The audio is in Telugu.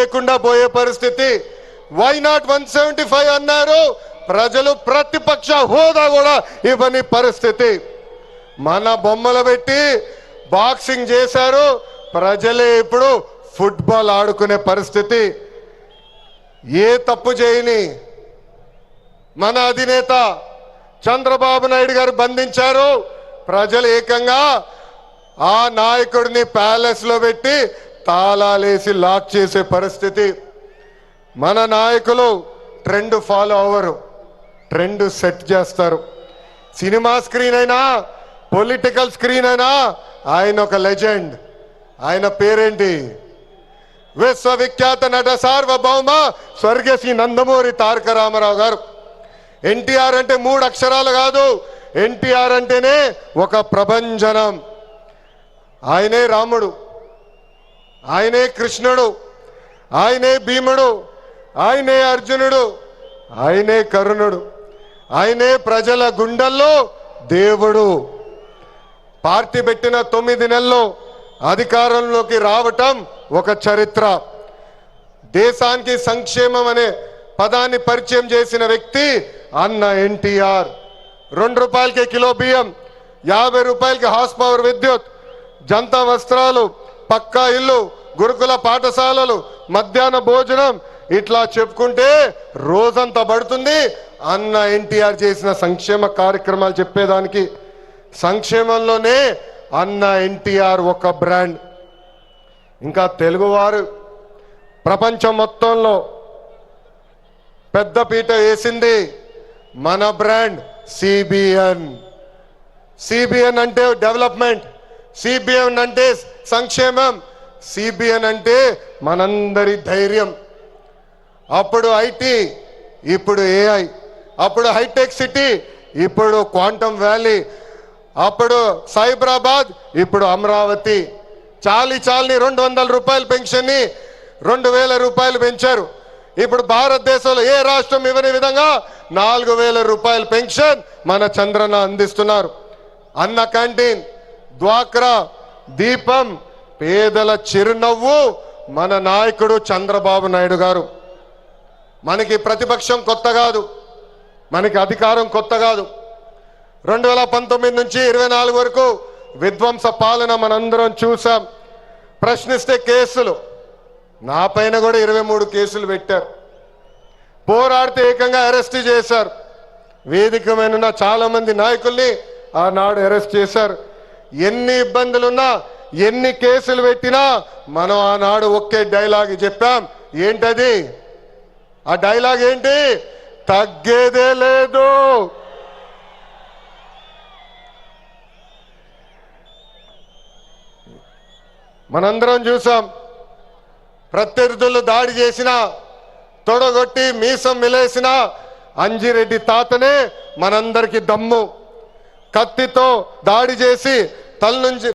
లేకుండా పోయే పరిస్థితి. వై నాట్ 175 అన్నారు, ప్రజలు ప్రతిపక్ష హోదా కూడా ఇవ్వని పరిస్థితి. మన బొమ్మలు పెట్టి బాక్సింగ్ చేశారు, ప్రజలే ఇప్పుడు ఫుట్బాల్ ఆడుకునే పరిస్థితి. ఏ తప్పు చేయని మన అధినేత చంద్రబాబు నాయుడు గారు బంధించారు, ప్రజలు ఏకంగా ఆ నాయకుడిని ప్యాలెస్ లో పెట్టి తాళాలేసి లాక్ చేసే పరిస్థితి. మన నాయకులు ట్రెండ్ ఫాలో అవ్వరు, ట్రెండ్ సెట్ చేస్తారు. సినిమా స్క్రీన్ అయినా పొలిటికల్ స్క్రీన్ అయినా ఆయన ఒక లెజెండ్. ఆయన పేరేంటి? విశ్వవిఖ్యాత నట సార్వభౌమ స్వర్గశ్రీ నందమూరి తారక రామారావు గారు. ఎన్టీఆర్ అంటే 3 అక్షరాలు కాదు, ఎన్టీఆర్ అంటేనే ఒక ప్రభంజనం. ఆయనే రాముడు, ఆయనే కృష్ణుడు, ఆయనే భీముడు, ఆయనే అర్జునుడు, ఆయనే కరుణుడు, ఆయనే ప్రజల గుండెల్లో దేవుడు. పార్టీ పెట్టిన 9 నెలల్లో అధికారంలోకి రావటం ఒక చరిత్ర. దేశానికి సంక్షేమం అనే పదాన్ని పరిచయం చేసిన వ్యక్తి అన్న ఎన్టీఆర్. 2 రూపాయలకి కిలో బియ్యం, 50 రూపాయలకి హార్స్ పవర్ విద్యుత్, జంతా వస్త్రాలు, పక్కా ఇల్లు, గురుకుల పాఠశాలలు, మధ్యాహ్న భోజనం, ఇట్లా చెప్పుకుంటే రోజంతా పడుతుంది. అన్న ఎన్టీఆర్ చేసిన సంక్షేమ కార్యక్రమాలు చెప్పేదానికి. సంక్షేమంలోనే అన్న ఎన్టీఆర్ ఒక బ్రాండ్. ఇంకా తెలుగువారు ప్రపంచం మొత్తంలో పెద్ద పీట వేసింది మన బ్రాండ్ సిబిఎన్. సిబిఎన్ అంటే డెవలప్మెంట్, సిబిఎన్ అంటే సంక్షేమం, సిబిఎన్ అంటే మనందరి ధైర్యం. అప్పుడు ఐటీ, ఇప్పుడు ఏఐ, అప్పుడు హైటెక్ సిటీ, ఇప్పుడు క్వాంటమ్ వ్యాలీ, అప్పుడు సైబరాబాద్, ఇప్పుడు అమరావతి. చాలి 200 రూపాయల పెన్షన్ని 2000 రూపాయలు పెంచారు. ఇప్పుడు భారతదేశంలో ఏ రాష్ట్రం ఇవ్వని విధంగా 4000 రూపాయల పెన్షన్ మన చంద్రన్న అందిస్తున్నారు. అన్న క్యాంటీన్, డ్వాక్రా, దీపం, పేదల చిరునవ్వు మన నాయకుడు చంద్రబాబు నాయుడు గారు. మనకి ప్రతిపక్షం కొత్త కాదు, మనకి అధికారం కొత్త కాదు. 2019 నుంచి 24 వరకు విధ్వంస పాలన మనందరం చూసాం. ప్రశ్నిస్తే కేసులు, నా పైన కూడా 23 కేసులు పెట్టారు. పోరాడితే ఏకంగా అరెస్ట్ చేశారు. వేదిక మీద చాలా మంది నాయకుల్ని ఆనాడు అరెస్ట్ చేశారు. ఎన్ని ఇబ్బందులున్నా, ఎన్ని కేసులు పెట్టినా మనం ఆనాడు ఒకే డైలాగ్ చెప్పాం. ఏంటది? ఆ డైలాగ్ ఏంటి? తగ్గేదే లేదు. మనందరం చూసాం. ప్రత్యర్థులు దాడి చేసినా, తొడగొట్టి మీసం మిలేసిన అంజిరెడ్డి తాతనే మనందరికి దమ్ము. కత్తితో దాడి చేసి తల నుంచి